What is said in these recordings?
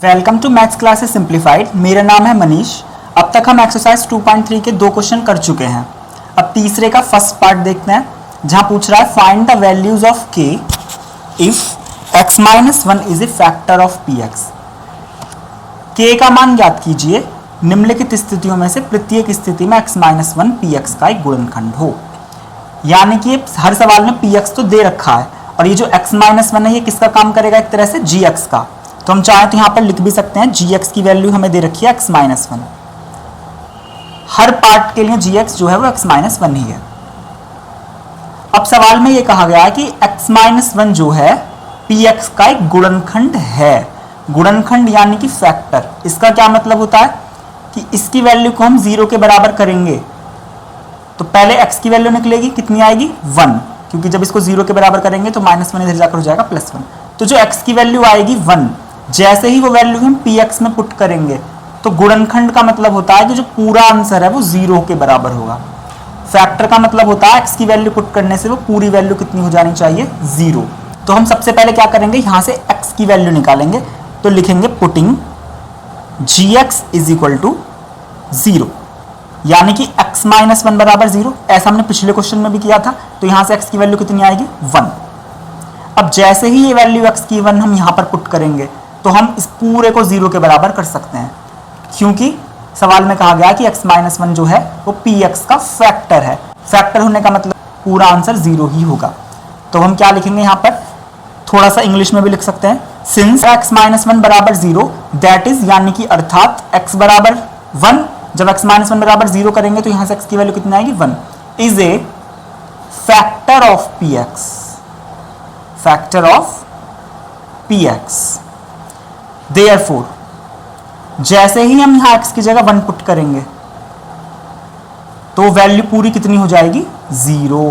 Welcome to maths classes simplified. मेरा नाम है मनीष। अब तक हम एक्सरसाइज 2.3 के 2 क्वेश्चन कर चुके हैं। अब तीसरे का फर्स्ट पार्ट देखते हैं, जहां पूछ रहा है find the values of k if x minus 1 is a factor of px। k का मान ज्ञात कीजिए निम्नलिखित स्थितियों में से प्रत्येक स्थिति में x माइनस 1 px का एक गुणनखंड हो। यानी कि हर सवाल में px तो दे रखा है और ये जो x माइनस 1 है ये किसका काम करेगा, एक तरह से gx का। तो हम चाहें तो यहां पर लिख भी सकते हैं gx की वैल्यू हमें दे रखी है x माइनस 1। हर पार्ट के लिए gx जो है वो x माइनस 1 ही है। अब सवाल में ये कहा गया है कि x माइनस 1 जो है px का एक गुणनखंड है। गुणनखंड यानी कि फैक्टर। इसका क्या मतलब होता है कि इसकी वैल्यू को हम 0 के बराबर करेंगे तो पहले x की वैल्यू निकलेगी, कितनी आएगी 1, क्योंकि जब इसको 0 के बराबर करेंगे तो माइनस 1 इधर जाकर हो जाएगा प्लस 1। तो जो x की वैल्यू आएगी 1, जैसे ही वो वैल्यू हम px में पुट करेंगे तो गुणनखंड का मतलब होता है कि जो पूरा आंसर है वो 0 के बराबर होगा। फैक्टर का मतलब होता है x की वैल्यू पुट करने से वो पूरी वैल्यू कितनी हो जानी चाहिए, 0। तो हम सबसे पहले क्या करेंगे, यहां से x की वैल्यू निकालेंगे। तो लिखेंगे putting gx is equal to 0, यानी कि x माइनस 1 बराबर 0। ऐसा हमने पिछले क्वेश्चन में भी किया था। तो यहां से x की वैल्यू कितनी आएगी 1। अब जैसे ही ये वैल्यू x की 1 हम यहां पर पुट करेंगे तो हम इस पूरे को 0 के बराबर कर सकते हैं, क्योंकि सवाल में कहा गया कि x माइनस 1 जो है वो px का फैक्टर है। फैक्टर होने का मतलब पूरा आंसर 0 ही होगा। तो हम क्या लिखेंगे यहां पर, थोड़ा सा इंग्लिश में भी लिख सकते हैं, सिंस x माइनस 1 बराबर 0 दैट इज, यानी कि अर्थात x बराबर 1, जब x माइनस 1 बराबर 0 करेंगे तो यहां से x की वैल्यू कितनी आएगी 1, is a factor of px। Factor of px। Therefore, जैसे ही हम यहां x की जगह 1 पुट करेंगे तो वैल्यू पूरी कितनी हो जाएगी 0।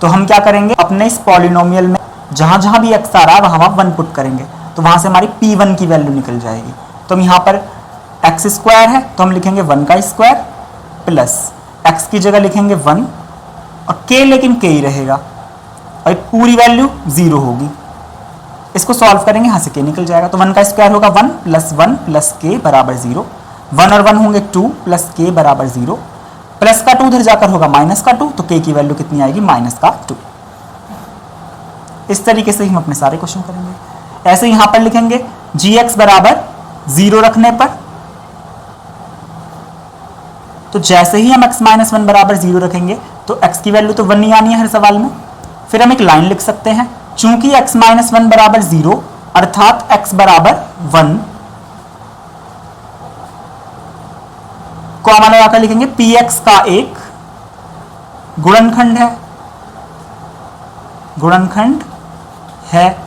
तो हम क्या करेंगे, अपने इस पॉलिनोमियल में जहां जहां भी x आ रहा है वहां 1 पुट करेंगे तो वहां से हमारी p1 की वैल्यू निकल जाएगी। तो हम यहां पर x स्क्वायर है तो हम लिखेंगे 1 का स्क्वायर प्लस x की जगह लिखेंगे 1 और k, लेकिन k ही रहेगा और पूरी वैल्यू 0 होगी। इसको सॉल्व करेंगे, यहां से k निकल जाएगा। तो 1 का स्क्वायर होगा 1 प्लस k बराबर 0। 1 और 1 होंगे 2 प्लस k बराबर 0। प्लस का 2 उधर जाकर होगा माइनस का 2, तो k की वैल्यू कितनी आएगी माइनस का 2। इस तरीके से हम अपने सारे क्वेश्चन करेंगे। ऐसे यहां पर लिखेंगे gx बराबर 0 रखने पर, तो जैसे ही हम x माइनस 1 बराबर 0 रखेंगे तो x की वैल्यू तो 1 ही आनी है हर सवाल में। फिर हम एक लाइन लिख सकते हैं, चूंकि x माइनस 1 बराबर 0 अर्थात x बराबर 1 कॉमा लगाकर लिखेंगे px का एक गुणनखंड है। गुणनखंड है,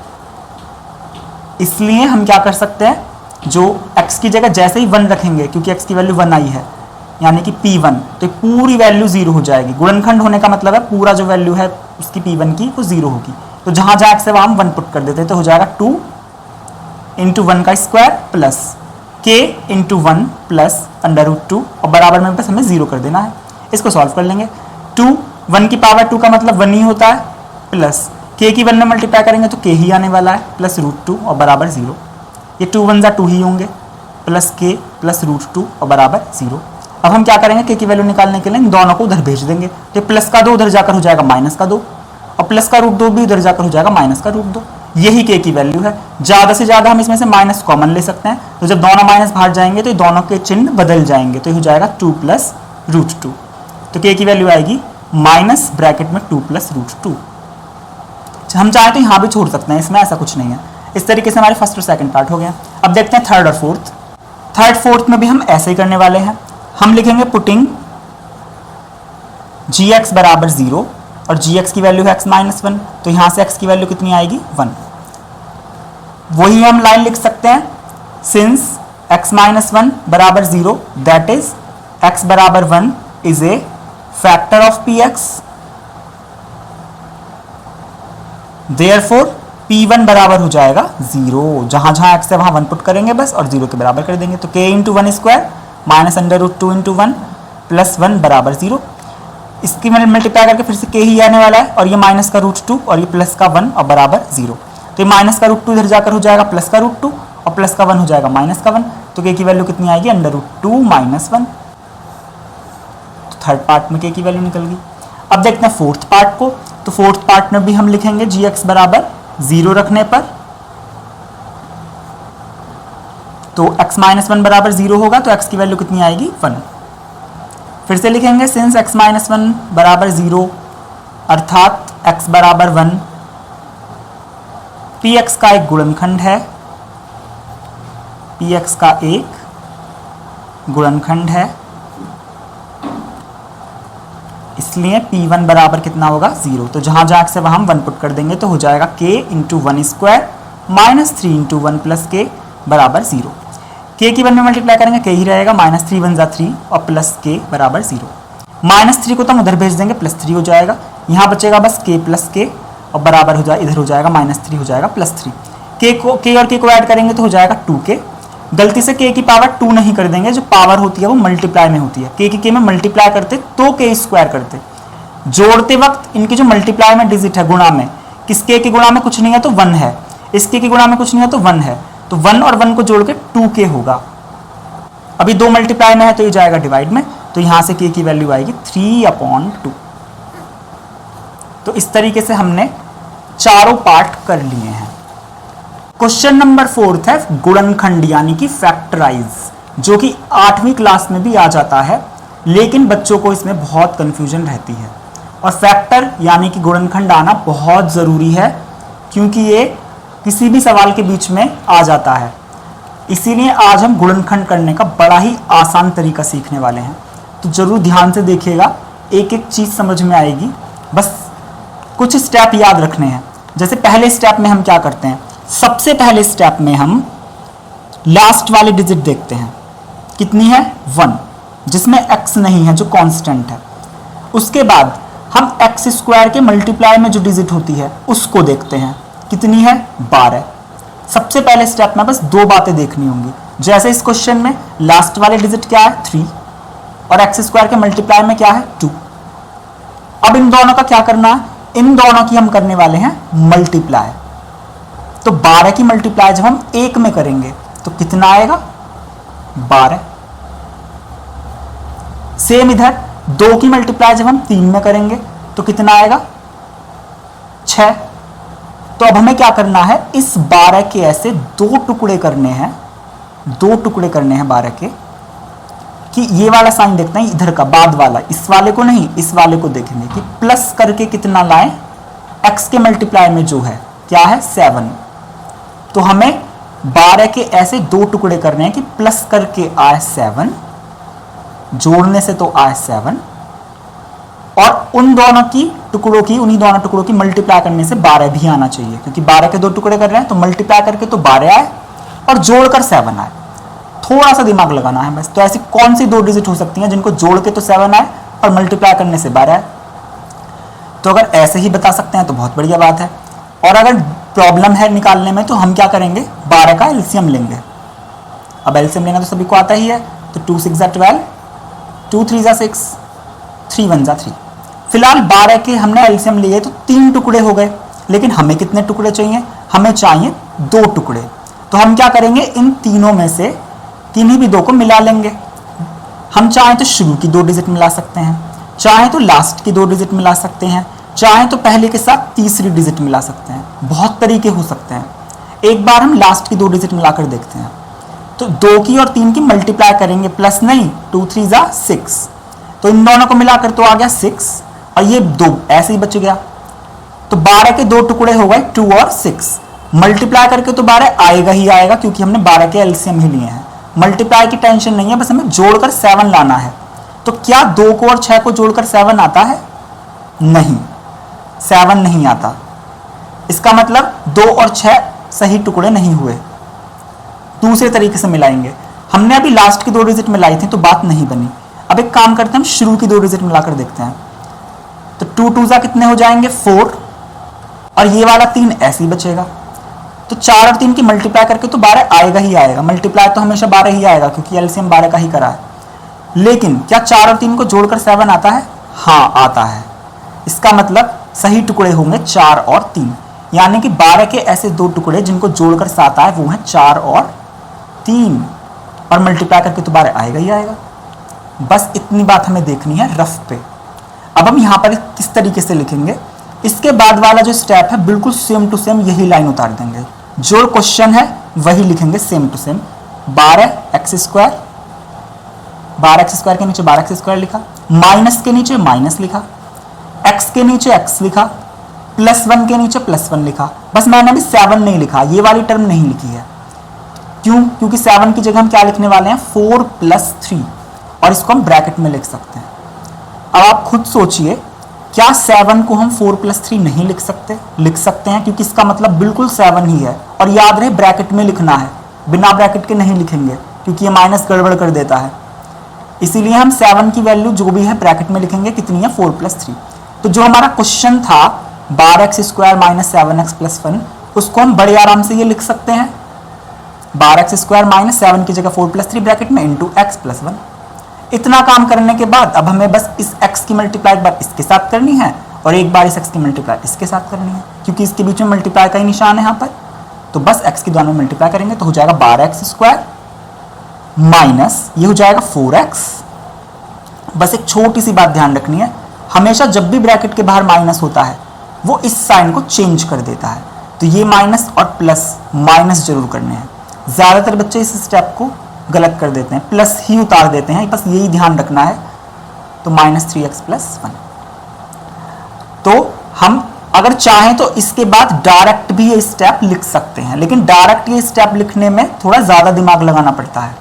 इसलिए हम क्या कर सकते हैं, जो x की जगह जैसे ही 1 रखेंगे, क्योंकि x की वैल्यू 1 आई है यानी कि p1, तो पूरी वैल्यू 0 हो जाएगी। गुणनखंड होने का मतलब है पूरा जो वैल्यू है उसकी p1 की वो 0 होगी। तो जहां जहां x है वहां हम 1 पुट कर देते हैं तो हो जाएगा 2 इंटू 1 का square plus k into 1 plus √2 और बराबर में बस हमें 0 कर देना है। इसको सॉल्व कर लेंगे। 2 1 की पावर 2 का मतलब 1 ही होता है, प्लस k की 1 में मल्टीप्लाई करेंगे तो k ही आने वाला है प्लस √2 और बराबर 0। ये 2 1 2 ही होंगे, प्लस k प्लस √2 और बराबर 0। अब हम क्या करेंगे, k की वैल्यू निकालने के लिए इन दोनों को उधर भेज देंगे। तो प्लस का 2 उधर जाकर हो जाएगा माइनस का 2 और प्लस का √2 भी उधर जाकर हो जाएगा माइनस का √2। यही k की वैल्यू है। ज्यादा से ज्यादा हम इसमें से माइनस कॉमन ले सकते हैं, तो जब दोनों माइनस बाहर जाएंगे तो दोनों के चिन्ह बदल जाएंगे, तो हो जाएगा 2 प्लस √2। तो k की वैल्यू आएगी माइनस ब्रैकेट में 2 प्लस √2। हम चाहें तो यहां भी छोड़ सकते हैं, इसमें ऐसा कुछ नहीं है। इस तरीके से हमारे फर्स्ट और सेकंड पार्ट हो गया। अब देखते हैं थर्ड और फोर्थ। थर्ड फोर्थ में भी हम ऐसे ही करने वाले हैं। हम लिखेंगे पुटिंग gx बराबर 0 और gx की वैल्यू है x माइनस 1, तो यहां से x की वैल्यू कितनी आएगी 1। वही हम लाइन लिख सकते हैं, सिंस x माइनस 1 बराबर 0 दैट इज x बराबर 1 is a factor of px। Therefore p1 बराबर हो जाएगा 0। जहां जहां x है वहां 1 पुट करेंगे बस और 0 के बराबर कर देंगे। तो k into 1 square minus √2 into 1 plus 1 बराबर 0। इसकी मल्टीप्लाई करके फिर से k ही आने वाला है और ये माइनस का √2 और ये प्लस का 1 और बराबर 0। तो ये माइनस का √2 इधर जाकर हो जाएगा प्लस का √2 और प्लस का 1 हो जाएगा माइनस का 1, तो k की वैल्यू कितनी आएगी √2 - 1। तो थर्ड पार्ट में k की वैल्यू निकल गई। अब देखते हैं फोर्थ पार्ट को। तो फोर्थ पार्ट में भी हम लिखेंगे gx बराबर 0 रखने पर, तो x - 1 बराबर 0 होगा, तो x की वैल्यू कितनी आएगी 1। फिर से लिखेंगे सिंस x - 1 बराबर 0 अर्थात x बराबर 1, px का एक गुणनखंड है, px का एक गुणनखंड है, इसलिए p1 बराबर कितना होगा 0। तो जहां जहां से वहां हम 1 पुट कर देंगे तो हो जाएगा k × 1² - 3 × 1 + k बराबर 0। k की 1 में मल्टीप्लाई करेंगे k ही रहेगा, -3 × 1 = 3 और प्लस k बराबर 0। -3 को तो हम उधर भेज देंगे, +3 हो जाएगा, यहाँ बचेगा बस k + k और बराबर हो जाएगा, इधर हो जाएगा -3 हो जाएगा +3। k और k को ऐड करेंगे तो हो जाएगा 2k। गलती से k की पावर 2 नहीं कर देंगे, जो पावर होती है वो मल्टीप्लाई में होती है, k की k में मल्टीप्लाई करते तो k² करते। जोड़ते वक्त इनकी जो मल्टीप्लाई में डिजिट है गुणा में, किस k की गुणा में कुछ नहीं है तो 1 है, इस k की गुणा में कुछ नहीं है तो 1 है, तो 1 और 1 को जोड़ के 2k होगा। अभी 2 मल्टीप्लाई में है तो ये जाएगा डिवाइड में, तो यहां से k की वैल्यू आएगी 3/2। तो इस तरीके से हमने चारों पार्ट कर लिए हैं। क्वेश्चन नंबर 4 है गुणनखंड यानी कि फैक्टराइज, जो कि 8वीं क्लास में भी आ जाता है, लेकिन बच्चों को इसमें बहुत कंफ्यूजन रहती है। और फैक्टर यानी कि गुणनखंड आना बहुत ज़रूरी है, क्योंकि ये किसी भी सवाल के बीच में आ जाता है। इसीलिए आज हम गुणनखंड करने का बड़ा ही आसान तरीका सीखने वाले हैं, तो ज़रूर ध्यान से देखिएगा, एक एक चीज़ समझ में आएगी। बस कुछ स्टेप याद रखने हैं। जैसे पहले स्टेप में हम क्या करते हैं, सबसे पहले स्टेप में हम लास्ट वाली डिजिट देखते हैं, कितनी है 1, जिसमें x नहीं है, जो कांस्टेंट है। उसके बाद हम x² के मल्टीप्लाई में जो डिजिट होती है उसको देखते हैं, कितनी है 12। सबसे पहले स्टेप में बस 2 बातें देखनी होंगी। जैसे इस क्वेश्चन में लास्ट वाले डिजिट क्या है 3 और x² के मल्टीप्लाई में क्या है 2। अब इन दोनों का क्या करना है, इन दोनों की हम करने वाले हैं मल्टीप्लाई। तो 12 की मल्टीप्लाई जब हम 1 में करेंगे तो कितना आएगा 12। सेम इधर 2 की मल्टीप्लाई जब हम 3 में करेंगे तो कितना आएगा 6। तो अब हमें क्या करना है, इस 12 के ऐसे 2 टुकड़े करने हैं, 2 टुकड़े करने हैं 12 के, कि ये वाला साइन देखते हैं इधर का, बाद वाला, इस वाले को नहीं, इस वाले को देखेंगे कि प्लस करके कितना लाएं, x के मल्टीप्लाई में जो है क्या है 7। तो हमें 12 के ऐसे 2 टुकड़े करने हैं कि प्लस करके आए 7, जोड़ने से तो आए 7, और उन दोनों की टुकड़ों की, उन्हीं दोनों टुकड़ों की मल्टीप्लाई करने से 12 भी आना चाहिए, क्योंकि 12 के 2 टुकड़े कर रहे हैं तो मल्टीप्लाई करके तो 12 आए और जोड़कर 7 आए। थोड़ा सा दिमाग लगाना है बस। तो ऐसी कौन सी 2 डिजिट हो सकती हैं जिनको जोड़ के तो 7 आए और मल्टीप्लाई करने से 12 आए। तो अगर ऐसे ही बता सकते हैं तो बहुत बढ़िया बात है। और अगर प्रॉब्लम है निकालने में तो हम क्या करेंगे, 12 का एलसीएम लेंगे। अब एलसीएम लेना तो सभी को आता ही है, तो 2 6 = 12, 2 3 = 6, 3 1 = 3। फिलहाल 12 के हमने एलसीएम लिए तो 3 टुकड़े हो गए, लेकिन हमें कितने टुकड़े चाहिए, हमें चाहिए 2 टुकड़े। तो हम क्या करेंगे, इन तीनों में से किन्हीं भी 2 को मिला लेंगे। हम चाहें तो शुरू की 2 डिजिट मिला सकते हैं, चाहें तो लास्ट की 2 डिजिट मिला सकते हैं, चाहें तो पहले के साथ तीसरी डिजिट मिला सकते हैं। बहुत तरीके हो सकते हैं। एक बार हम लास्ट की 2 डिजिट मिलाकर देखते हैं। तो 2 की और 3 की मल्टीप्लाई करेंगे, प्लस नहीं, 2 3 = 6, तो इन दोनों को मिलाकर तो आ गया 6 और ये 2 ऐसे ही बच गया। तो 12 के 2 टुकड़े हो गए 2 और 6, मल्टीप्लाई करके तो 12 आएगा ही आएगा, क्योंकि हमने 12 के एलसीएम ही लिए हैं। मल्टीप्लाई की टेंशन नहीं है, बस हमें जोड़कर 7 लाना है। तो क्या 2 को और 6 को जोड़कर 7 आता है, नहीं, 7 नहीं आता। इसका मतलब 2 और 6 सही टुकड़े नहीं हुए। दूसरे तरीके से मिलाएंगे। हमने अभी लास्ट की 2 डिजिट मिलाई थी तो बात नहीं बनी। अब एक काम करते हैं, हम शुरू की 2 डिजिट मिलाकर देखते हैं। तो 2 2 = कितने हो जाएंगे 4, और ये वाला 3 ऐसे ही बचेगा। तो 4 और 3 की मल्टीप्लाई करके तो 12 आएगा ही आएगा। मल्टीप्लाई तो हमेशा 12 ही आएगा, क्योंकि एलसीएम 12 का ही करा है। लेकिन क्या 4 और 3 को जोड़कर 7 आता है? हाँ, आता है। इसका मतलब सही टुकड़े होंगे 4 और 3। यानी कि 12 के ऐसे दो टुकड़े जिनको जोड़कर 7 आए वो हैं 4 और 3, और मल्टीप्लाई करके तो 12 आएगा ही आएगा। बस इतनी बात हमें देखनी है रफ पे। अब हम यहाँ पर किस तरीके से लिखेंगे, इसके बाद वाला जो स्टेप है बिल्कुल सेम टू सेम यही लाइन उतार देंगे, जो क्वेश्चन है वही लिखेंगे same to same. 12x², 12x² के नीचे 12x² लिखा, माइनस के नीचे माइनस लिखा, x के नीचे x लिखा, +1 के नीचे +1 लिखा। बस मैंने अभी 7 नहीं लिखा, ये वाली टर्म नहीं लिखी है। क्यों? क्योंकि 7 की जगह हम क्या लिखने वाले हैं, 4 + 3, और इसको हम ब्रैकेट में लिख सकते हैं। अब आप खुद सोचिए, क्या 7 को हम 4 + 3 नहीं लिख सकते? लिख सकते हैं, क्योंकि इसका मतलब बिल्कुल 7 ही है। और याद रहे ब्रैकेट में लिखना है, बिना ब्रैकेट के नहीं लिखेंगे, क्योंकि ये माइनस गड़बड़ कर देता है। इसीलिए हम 7 की वैल्यू जो भी है ब्रैकेट में लिखेंगे, कितनी है, 4 + 3। तो जो हमारा क्वेश्चन था 12x² - 7x + 1, उसको हम बड़े आराम से ये लिख सकते हैं, 12x² - 7 की जगह 4 + 3 ब्रैकेट में इंटू x + 1। इतना काम करने के बाद अब हमें बस इस x की मल्टीप्लाई एक बार इसके साथ करनी है और एक बार इस x की मल्टीप्लाई इसके साथ करनी है, क्योंकि इसके बीच में मल्टीप्लाई का ही निशान है यहाँ पर। तो बस x की दोनों में मल्टीप्लाई करेंगे तो हो जाएगा 12x² माइनस ये हो जाएगा 4x। बस एक छोटी सी बात ध्यान रखनी है, हमेशा जब भी ब्रैकेट के बाहर माइनस होता है वो इस साइन को चेंज कर देता है, तो ये माइनस और प्लस माइनस जरूर करने हैं। ज्यादातर बच्चे इस स्टेप को गलत कर देते हैं, प्लस ही उतार देते हैं, बस यही ध्यान रखना है। तो -3x + 1। तो हम अगर चाहें तो इसके बाद डायरेक्ट भी ये स्टेप लिख सकते हैं, लेकिन डायरेक्ट ये स्टेप लिखने में थोड़ा ज्यादा दिमाग लगाना पड़ता है,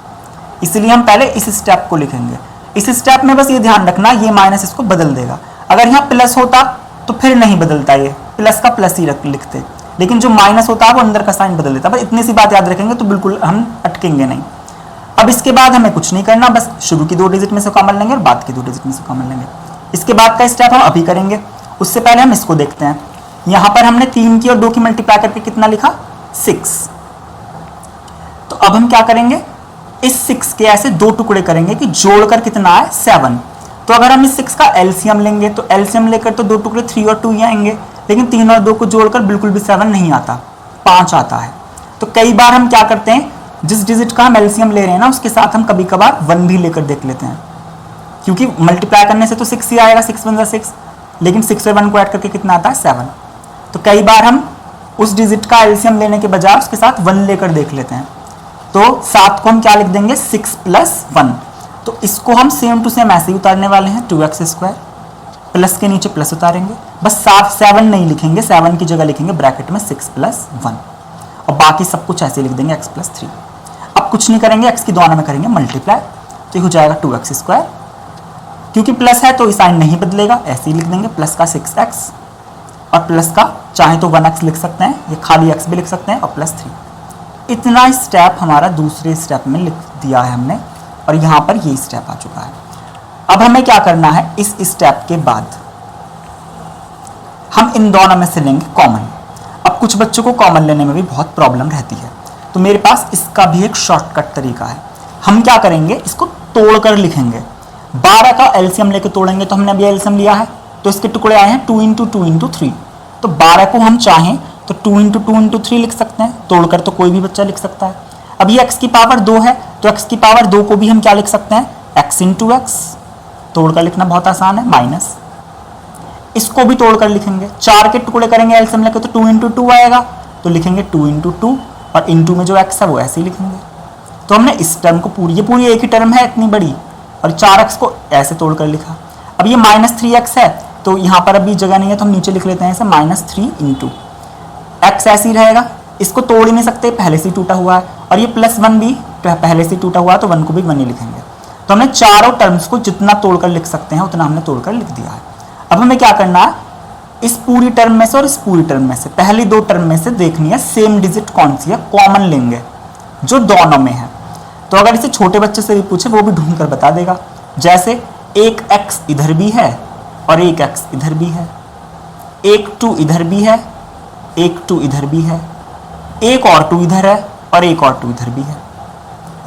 इसलिए हम पहले इस स्टेप को लिखेंगे। इस स्टेप में बस ये ध्यान रखना, ये माइनस इसको बदल देगा। अगर यहाँ प्लस होता तो फिर नहीं बदलता, ये प्लस का प्लस ही लिखते, लेकिन जो माइनस होता है वो अंदर का साइन बदल देता है। बस इतनी सी बात याद रखेंगे तो बिल्कुल हम अटकेंगे नहीं। अब इसके बाद हमें कुछ नहीं करना, बस शुरू की 2 डिजिट में से कॉमन लेंगे और बाद की 2 डिजिट में से कॉमन लेंगे। इसके बाद का स्टेप हम अभी करेंगे, उससे पहले हम इसको देखते हैं। यहां पर हमने 3 की और 2 की मल्टीप्लाई करके कितना लिखा, 6। तो अब हम क्या करेंगे, इस 6 के ऐसे 2 टुकड़े करेंगे कि जोड़कर कितना है, 7। तो अगर हम इस 6 का एलसीएम लेंगे तो एलसीएम लेकर तो 2 टुकड़े 3 और 2 ही आएंगे, लेकिन 3 और 2 को जोड़कर बिल्कुल भी 7 नहीं आता, 5 आता है। तो कई बार हम क्या करते हैं, जिस डिजिट का हम एलसीएम ले रहे हैं ना उसके साथ हम कभी कभार 1 भी लेकर देख लेते हैं, क्योंकि मल्टीप्लाई करने से तो 6 ही आएगा, 6 × 6, लेकिन 6 और 1 को ऐड करके कितना आता है, 7। तो कई बार हम उस डिजिट का एलसीएम लेने के बजाय उसके साथ 1 लेकर देख लेते हैं। तो 7 को हम क्या लिख देंगे, 6 + 1। तो इसको हम सेम टू सेम ऐसे ही उतारने वाले हैं, 2x², प्लस के नीचे प्लस उतारेंगे, बस 7 नहीं लिखेंगे, 7 की जगह लिखेंगे ब्रैकेट में 6 + 1, और बाकी सब कुछ ऐसे लिख देंगे x + 3। अब कुछ नहीं करेंगे, x की दोनों में करेंगे मल्टीप्लाई, तो ये हो जाएगा 2x²। क्योंकि प्लस है तो साइन नहीं बदलेगा, ऐसे ही लिख देंगे, प्लस का 6x और प्लस का चाहे तो 1x लिख सकते हैं, ये खाली x भी लिख सकते हैं, और +3। इतना स्टेप हमारा दूसरे स्टेप में लिख दिया है हमने, और यहाँ पर ये स्टेप आ चुका है। अब हमें क्या करना है, इस स्टेप के बाद हम इन दोनों में से लेंगे कॉमन। अब कुछ बच्चों को कॉमन लेने में भी बहुत प्रॉब्लम रहती है, तो मेरे पास इसका भी एक शॉर्टकट तरीका है। हम क्या करेंगे, इसको तोड़कर लिखेंगे। 12 का एलसीएम लेके तोड़ेंगे, तो हमने अभी एलसीएम लिया है, तो इसके टुकड़े आए हैं 2 × 2 × 3। तो 12 को हम चाहें तो 2 × 2 × 3 लिख सकते हैं, तोड़कर तो कोई भी बच्चा लिख सकता है। अब ये x की पावर 2 है, तो x की पावर 2 को भी हम क्या लिख सकते हैं, x × x, तोड़कर लिखना बहुत आसान है, माइनस। इसको भी तोड़कर लिखेंगे, 4 के टुकड़े करेंगे एलसीएम लेके, तो 2 × 2 आएगा, तो लिखेंगे 2 × 2, और इंटू में जो x है वो ऐसे ही लिखेंगे। तो हमने इस टर्म को ये पूरी एक ही टर्म है इतनी बड़ी, और 4x को ऐसे तोड़कर लिखा। अब ये -3x है, तो यहाँ पर अभी जगह नहीं है, तो हम नीचे लिख लेते हैं इसे -3 × x, ऐसे ही रहेगा। इसको तोड़ ही नहीं सकते, पहले से ही टूटा हुआ है, और ये +1 भी पहले से टूटा हुआ है, तो 1 को भी 1 ही लिखेंगे। तो हमने चारों टर्म्स को जितना तोड़कर लिख सकते हैं उतना हमने तोड़कर लिख दिया है। अब हमें क्या करना है, इस पूरी टर्म में से और इस पूरी टर्म में से पहली 2 टर्म में से देखनी है सेम डिजिट कौन सी है, कॉमन लेंगे जो दोनों में है। तो अगर इसे छोटे बच्चे से भी पूछे वो भी ढूंढ कर बता देगा। जैसे एक x इधर भी है और एक x इधर भी है, एक 2 इधर भी है, एक 2 इधर भी है, एक और 2 इधर है और एक और 2 इधर भी है।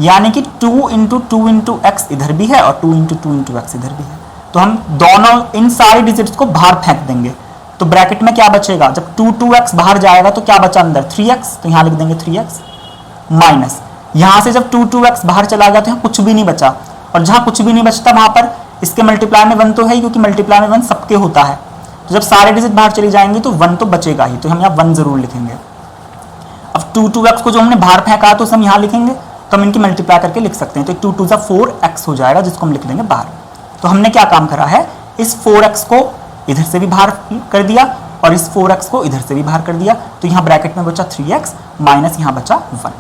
यानी कि 2 × 2 × x इधर भी है और 2 × 2 × x इधर भी है। तो हम दोनों इन सारी डिजिट्स को बाहर फेंक देंगे, तो ब्रैकेट में क्या बचेगा, जब 2x बाहर जाएगा तो क्या बचा अंदर 3x, तो यहां लिख देंगे 3x माइनस, यहां से जब 2x बाहर चला गया तो यहाँ कुछ भी नहीं बचा, और जहां कुछ भी नहीं बचता वहां पर इसके मल्टीप्लाई में 1 तो है ही, क्योंकि मल्टीप्लाई में 1 सबके होता है। तो जब सारे डिजिट बाहर चली जाएंगे तो 1 तो बचेगा ही, तो हम यहाँ 1 जरूर लिखेंगे। अब 2x को जो हमने बाहर फेंका तो हम यहाँ लिखेंगे, तो हम इनकी मल्टीप्लाई करके लिख सकते हैं, तो 2 2 4x हो जाएगा, जिसको हम लिख देंगे बाहर। तो हमने क्या काम करा है, इस 4x को इधर से भी बाहर कर दिया और इस 4x को इधर से भी बाहर कर दिया, तो यहाँ ब्रैकेट में बचा 3x माइनस यहाँ बचा 1।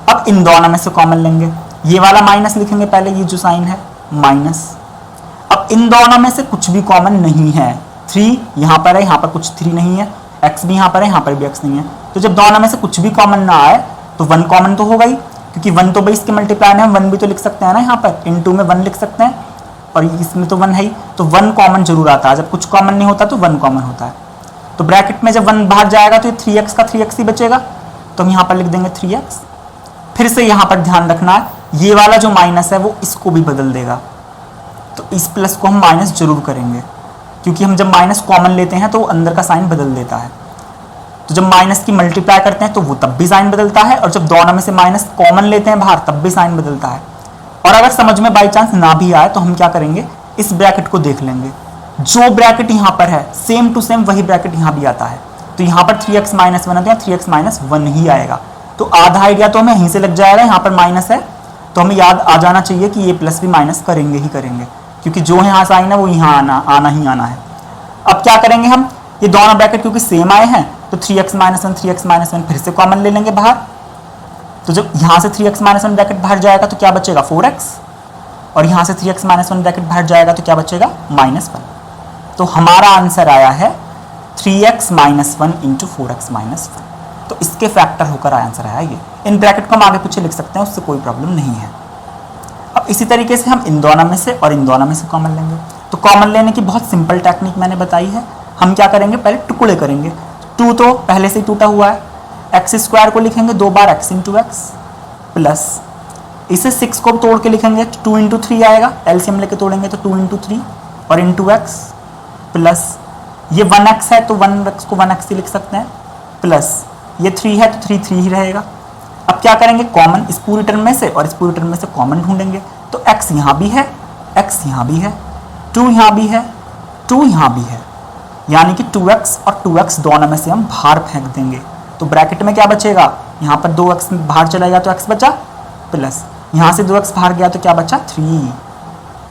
अब इन दोनों में से कॉमन लेंगे, ये वाला माइनस लिखेंगे पहले, ये जो साइन है माइनस। अब इन दोनों में से कुछ भी कॉमन नहीं है, 3 यहाँ पर है, यहाँ पर कुछ 3 नहीं है, x भी यहाँ पर है, यहाँ पर भी x नहीं है, तो जब दोनों में से कुछ भी कॉमन ना आए तो 1 कॉमन तो होगा ही, क्योंकि 1 तो भाई इसके मल्टीप्लाई में हम 1 भी तो लिख सकते हैं ना, यहाँ पर इनटू में 1 लिख सकते हैं, और इसमें तो 1 है ही, तो 1 कॉमन जरूर आता है। जब कुछ कॉमन नहीं होता तो 1 कॉमन होता है। तो ब्रैकेट में जब 1 बाहर जाएगा तो ये 3x का 3x ही बचेगा, तो हम यहाँ पर लिख देंगे 3x। फिर से यहाँ पर ध्यान रखना है, ये वाला जो माइनस है वो इसको भी बदल देगा, तो इस प्लस को हम माइनस जरूर करेंगे, क्योंकि हम जब माइनस कॉमन लेते हैं तो वो अंदर का साइन बदल देता है। तो जब माइनस की मल्टीप्लाई करते हैं तो वो तब भी साइन बदलता है, और जब दोनों में से माइनस कॉमन लेते हैं बाहर तब भी साइन बदलता है। और अगर समझ में बाई चांस ना भी आए तो हम क्या करेंगे, इस ब्रैकेट को देख लेंगे, जो ब्रैकेट यहाँ पर है सेम टू सेम वही ब्रैकेट यहाँ भी आता है, तो यहाँ पर 3x माइनस 1 है तो यहाँ 3x माइनस 1 ही आएगा। तो आधा आइडिया तो हमें यहीं से लग जाएगा, यहाँ पर माइनस है तो हमें याद आ जाना चाहिए कि ये प्लस भी माइनस करेंगे ही करेंगे, क्योंकि जो यहाँ साइन है वो यहाँ आना ही आना है। अब क्या करेंगे हम, ये दोनों ब्रैकेट क्योंकि सेम आए हैं तो 3x माइनस 1 3x माइनस 1 फिर से कॉमन ले लेंगे बाहर, तो जब यहाँ से 3x माइनस 1 ब्रैकेट बाहर जाएगा तो क्या बचेगा 4x, और यहाँ से 3x माइनस 1 ब्रैकेट बाहर जाएगा तो क्या बचेगा -1। तो हमारा आंसर आया है 3x minus 1 into 4x minus 1। तो इसके फैक्टर होकर आंसर आया ये। इन ब्रैकेट को हम आगे पीछे लिख सकते हैं, उससे कोई प्रॉब्लम नहीं है। अब इसी तरीके से हम इन दोनों में से और इन दोनों में से कॉमन लेंगे। तो कॉमन लेने की बहुत सिंपल टेक्निक मैंने बताई है। हम क्या करेंगे, पहले टुकड़े करेंगे। 2 तो पहले से ही टूटा हुआ है, एक्स स्क्वायर को लिखेंगे 2 बार x इंटू एक्स, प्लस इसे 6 को तोड़ के लिखेंगे 2 इंटू 3 आएगा, एलसीएम लेके तोड़ेंगे तो 2 इंटू 3 और इंटू एक्स, प्लस ये 1x है तो 1x को 1x ही लिख सकते हैं, प्लस ये 3 है तो 3 ही रहेगा। अब क्या करेंगे, कॉमन इस पूरी टर्म में से और इस पूरी टर्म में से कॉमन ढूंढेंगे। तो x यहाँ भी है, x यहाँ भी है, 2 यहाँ भी है, 2 यहाँ भी है, यानी कि 2x और 2x दोनों में से हम बाहर फेंक देंगे। तो ब्रैकेट में क्या बचेगा, यहाँ पर 2x बाहर चला गया तो x बचा, प्लस यहाँ से 2x बाहर गया तो क्या बचा 3,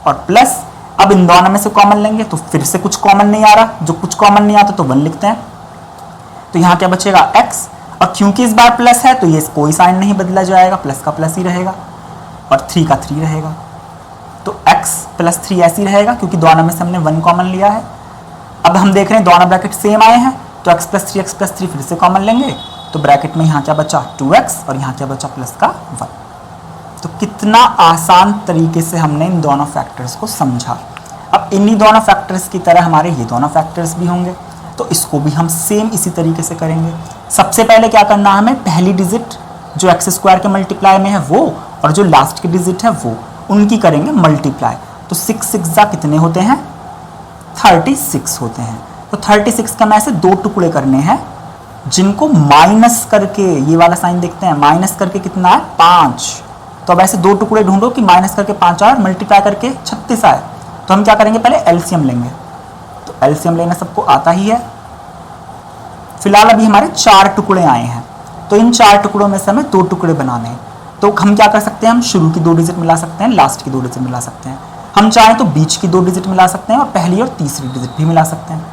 और प्लस अब इन दोनों में से कॉमन लेंगे तो फिर से कुछ कॉमन नहीं आ रहा, जो कुछ कॉमन नहीं आता तो 1 लिखते हैं। तो यहाँ क्या बचेगा x, और क्योंकि इस बार प्लस है तो ये कोई साइन नहीं बदला जाएगा, प्लस का प्लस ही रहेगा और 3 का 3 रहेगा। तो x प्लस 3 ऐसे ही रहेगा क्योंकि दोनों में से हमने 1 कॉमन लिया है। अब हम देख रहे हैं दोनों ब्रैकेट सेम आए हैं तो x प्लस 3 फिर से कॉमन लेंगे, तो ब्रैकेट में यहाँ क्या बचा 2x और यहाँ क्या बचा प्लस का 1। तो कितना आसान तरीके से हमने इन दोनों फैक्टर्स को समझा। अब इन्हीं दोनों फैक्टर्स की तरह हमारे ये दोनों फैक्टर्स भी होंगे, तो इसको भी हम सेम इसी तरीके से करेंगे। सबसे पहले क्या करना है, हमें पहली डिजिट जो एक्स स्क्वायर के मल्टीप्लाई में है वो, और जो लास्ट की डिजिट है वो, उनकी करेंगे मल्टीप्लाई। तो 6 6 कितने होते हैं, 36 होते हैं। तो 36 का में से 2 टुकड़े करने हैं जिनको माइनस करके, ये वाला साइन देखते हैं, माइनस करके कितना है 5। तो अब ऐसे 2 टुकड़े ढूंढो कि माइनस करके 5 आए, मल्टीप्लाई करके 36 आए। तो हम क्या करेंगे, पहले एलसीएम लेंगे। तो एलसीएम लेना सबको आता ही है। फिलहाल अभी हमारे 4 टुकड़े आए हैं, तो इन 4 टुकड़ों में से हमें 2 टुकड़े बनाने हैं। तो हम क्या कर सकते हैं, हम शुरू की 2 डिजिट मिला सकते हैं, लास्ट की 2 डिजिट मिला सकते हैं। हम चाहें तो बीच की 2 डिजिट मिला सकते हैं और पहली और तीसरी डिजिट भी मिला सकते हैं,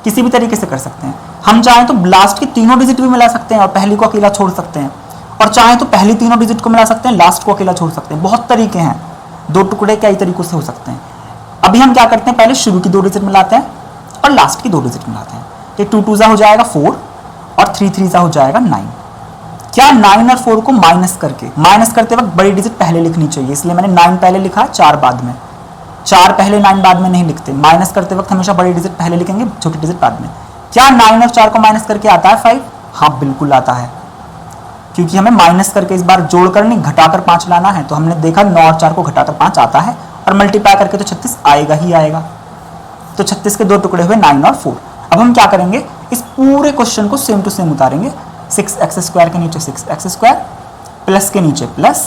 किसी भी तरीके से कर सकते हैं। हम चाहें तो लास्ट की तीनों डिजिट भी मिला सकते हैं और पहली को अकेला छोड़ सकते हैं, और चाहें तो पहली तीनों डिजिट को मिला सकते हैं, लास्ट को अकेला छोड़ सकते हैं। बहुत तरीके हैं, 2 टुकड़े कई तरीकों से हो सकते हैं। अभी हम क्या करते हैं, पहले शुरू की 2 डिजिट मिलाते हैं और लास्ट की 2 डिजिट मिलाते हैं। तो 2 2 हो जाएगा 4 और 3 3 हो जाएगा 9। क्या 9 और 4 को माइनस करते वक्त बड़ी डिजिट पहले लिखनी चाहिए, इसलिए मैंने 9 पहले लिखा, 4 बाद में। 4 पहले 9 बाद में नहीं लिखते, माइनस करते वक्त हमेशा बड़ी डिजिट पहले लिखेंगे, छोटी डिजिट बाद में। क्या 9 और 4 को माइनस करके आता है 5? हाँ बिल्कुल आता है, क्योंकि हमें माइनस करके इस बार जोड़कर नहीं घटाकर 5 लाना है। तो हमने देखा 9 और 4 को घटाकर 5 आता है, और मल्टीप्लाई करके तो 36 आएगा ही आएगा। तो 36 के 2 टुकड़े हुए 9 और 4। अब हम क्या करेंगे, इस पूरे क्वेश्चन को सेम टू सेम उतारेंगे। 6x² के नीचे 6x² प्लस के नीचे प्लस,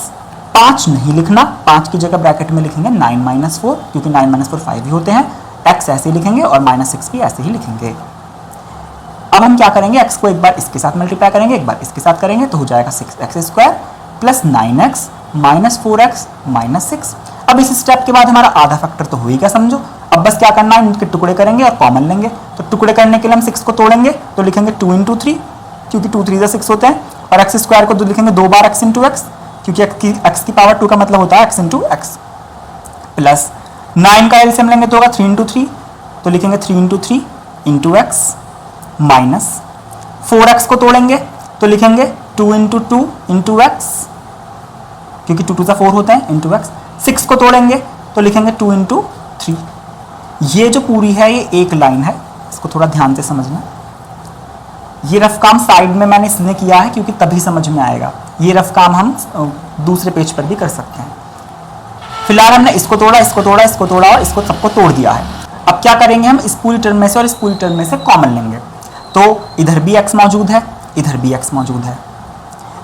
5 नहीं लिखना, 5 की जगह ब्रैकेट में लिखेंगे 9 - 4, क्योंकि 9 - 4 5 ही होते हैं। x ऐसे ही लिखेंगे और -6 भी ऐसे ही लिखेंगे। अब हम क्या करेंगे, x को एक बार इसके साथ मल्टीप्लाई करेंगे, एक बार इसके साथ करेंगे, तो हो जाएगा 6x² plus 9x minus 4x minus 6। अब इस स्टेप के बाद हमारा आधा फैक्टर तो हो ही गया समझो। अब बस क्या करना है, इनके टुकड़े करेंगे और कॉमन लेंगे। तो टुकड़े करने के लिए हम 6 को तोड़ेंगे, तो लिखेंगे 2 × 3, क्योंकि 2 × 3 = 6 होते हैं। और x² को लिखेंगे 2 बार x × x, क्योंकि x की पावर 2 का मतलब होता है x × x। प्लस 9 का एलसीएम लेंगे तो होगा 3 × 3, तो लिखेंगे 3 × 3 × x माइनस 4x को तोड़ेंगे तो लिखेंगे 2 × 2 × x, क्योंकि 2 × 2 = 4 होते हैं, × x। 6 को तोड़ेंगे तो लिखेंगे 2 × 3। ये जो पूरी है ये एक लाइन है, इसको थोड़ा ध्यान से समझना। ये रफ काम साइड में मैंने इसलिए किया है क्योंकि तभी समझ में आएगा। ये रफ काम हम दूसरे पेज पर भी कर सकते हैं। फिलहाल हमने इसको तोड़ा, इसको तोड़ा, इसको तोड़ा और इसको सबको तोड़ दिया है। अब क्या करेंगे, हम इस पूरी टर्म में से और इस पूरी टर्म में से कॉमन लेंगे। तो इधर भी x मौजूद है, इधर भी x मौजूद है,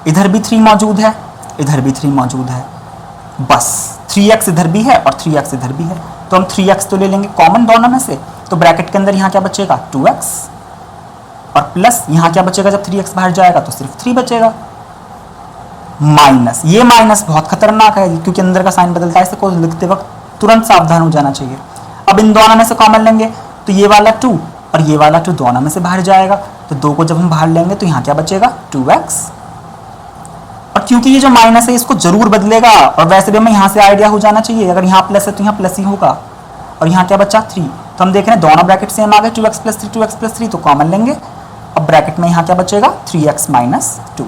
इधर भी 3 मौजूद है, इधर भी 3 मौजूद है। बस 3x इधर भी है और 3x इधर भी है, तो हम 3x तो ले लेंगे कॉमन दोनों में से। तो ब्रैकेट के अंदर यहाँ क्या बचेगा, 2x, और प्लस यहाँ क्या बचेगा, जब 3x बाहर जाएगा तो सिर्फ 3 बचेगा। माइनस, ये माइनस बहुत खतरनाक है क्योंकि अंदर का साइन बदलता है, इसको लिखते वक्त तुरंत सावधान हो जाना चाहिए। अब इन दोनों में से कॉमन लेंगे तो ये वाला 2 और ये वाला 2 दोनों में से बाहर जाएगा, तो 2 को जब हम बाहर लेंगे तो यहाँ क्या बचेगा, 2x। और क्योंकि ये जो माइनस है इसको जरूर बदलेगा, और वैसे भी हमें यहाँ से आइडिया हो जाना चाहिए, अगर यहाँ प्लस है तो यहाँ प्लस ही होगा। और यहाँ क्या बचा, 3। तो हम देख रहे हैं दोनों ब्रैकेट सेम आ गए, 2x + 3, 2x + 3, तो कॉमन लेंगे। अब ब्रैकेट में यहाँ क्या बचेगा, 3x - 2।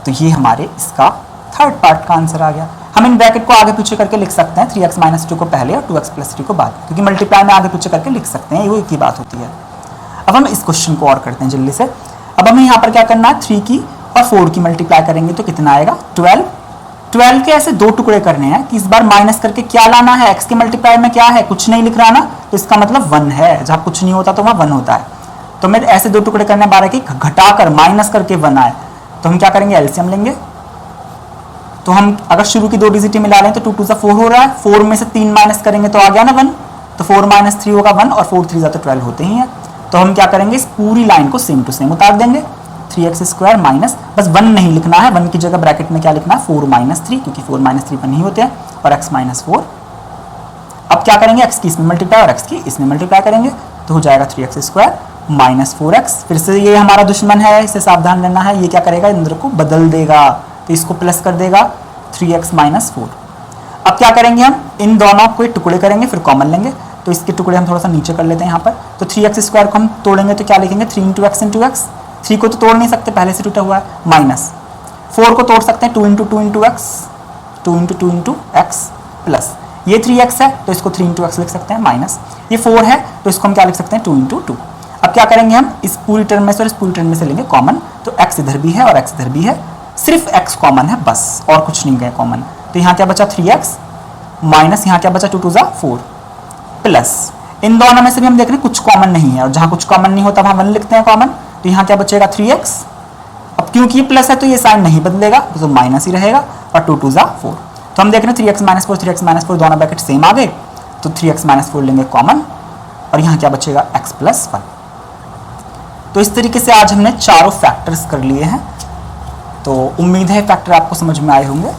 तो ये हमारे इसका थर्ड पार्ट का आंसर आ गया। हम इन ब्रैकेट को आगे पीछे करके लिख सकते हैं, 3x - 2 को पहले और 2x + 3 को बाद, क्योंकि मल्टीप्लाई में आगे पीछे करके लिख सकते हैं, वो एक ही बात होती है। अब हम इस क्वेश्चन को और करते हैं जल्दी से। अब हमें यहाँ पर क्या करना है, 3 की और 4 की मल्टीप्लाई करेंगे तो कितना आएगा, 12। 12 के ऐसे 2 टुकड़े करने हैं कि इस बार माइनस करके क्या लाना है, x के मल्टीप्लाई में क्या है, कुछ नहीं लिख रहा ना, तो इसका मतलब 1 है। जहाँ कुछ नहीं होता तो वहाँ 1 होता है। तो मैं ऐसे 2 टुकड़े करने 12 की, घटाकर माइनस करके 1 आए, तो हम क्या करेंगे, एलसीएम लेंगे। तो हम अगर शुरू की 2 डिजिट मिला लें तो 2 × 2 = 4 हो रहा है, 4 में से 3 माइनस करेंगे तो आ गया ना 1, तो 4 - 3 होगा 1, और 4 × 3 = 12 होते ही हैं। तो हम क्या करेंगे, इस पूरी लाइन को सेम टू सेम उतार देंगे। 3x² माइनस, बस 1 नहीं लिखना है, 1 की जगह ब्रैकेट में क्या लिखना है, 4 - 3, क्योंकि 4 - 3 1 ही होते हैं, और x - 4। अब क्या करेंगे, x की इसमें मल्टीप्लाई और x की इसमें मल्टीप्लाई करेंगे, तो हो जाएगा 3x² - 4x। फिर से ये हमारा दुश्मन है, इसे सावधान रहना है, ये क्या करेगा, इंद्र को बदल देगा, तो इसको प्लस कर देगा 3x - 4। अब क्या करेंगे, हम इन दोनों को टुकड़े करेंगे, फिर कॉमन लेंगे, तो इसके टुकड़े हम थोड़ा सा नीचे कर लेते हैं यहाँ पर। तो 3x² को हम तोड़ेंगे तो क्या लिखेंगे, 3 × x × x। 3 को तो तोड़ नहीं सकते, पहले से टूटा हुआ है, माइनस 4 को तोड़ सकते हैं, 2 × 2 × x, 2 × 2 × x, प्लस ये 3x है तो इसको 3 × x लिख सकते हैं, माइनस ये 4 है तो इसको हम क्या लिख सकते हैं, 2 × 2। अब क्या करेंगे, हम इस पूरी टर्म में से और इस पूरी टर्म में से लेंगे कॉमन, तो x इधर भी है और x इधर भी है, सिर्फ x कॉमन है बस, और कुछ नहीं गया कॉमन। तो यहाँ क्या बचा, 3x माइनस यहाँ क्या बचा, 2 × 2 = 4, प्लस इन दोनों में से भी हम देख रहे हैं कुछ कॉमन नहीं है, और जहाँ कुछ कॉमन नहीं होता वहाँ 1 लिखते हैं कॉमन, तो यहाँ क्या बचेगा, 3x। अब क्योंकि ये प्लस है तो ये साइन नहीं बदलेगा, तो माइनस ही रहेगा, और 2 × 2 = 4। तो हम देख रहे हैं 3x - 4, 3x - 4 दोनों ब्रैकेट सेम आ गए, तो 3x - 4 लेंगे कॉमन, और यहाँ क्या बचेगा, x + 1। तो इस तरीके से आज हमने चारों फैक्टर्स कर लिए हैं। तो उम्मीद है फैक्टर आपको समझ में आए होंगे।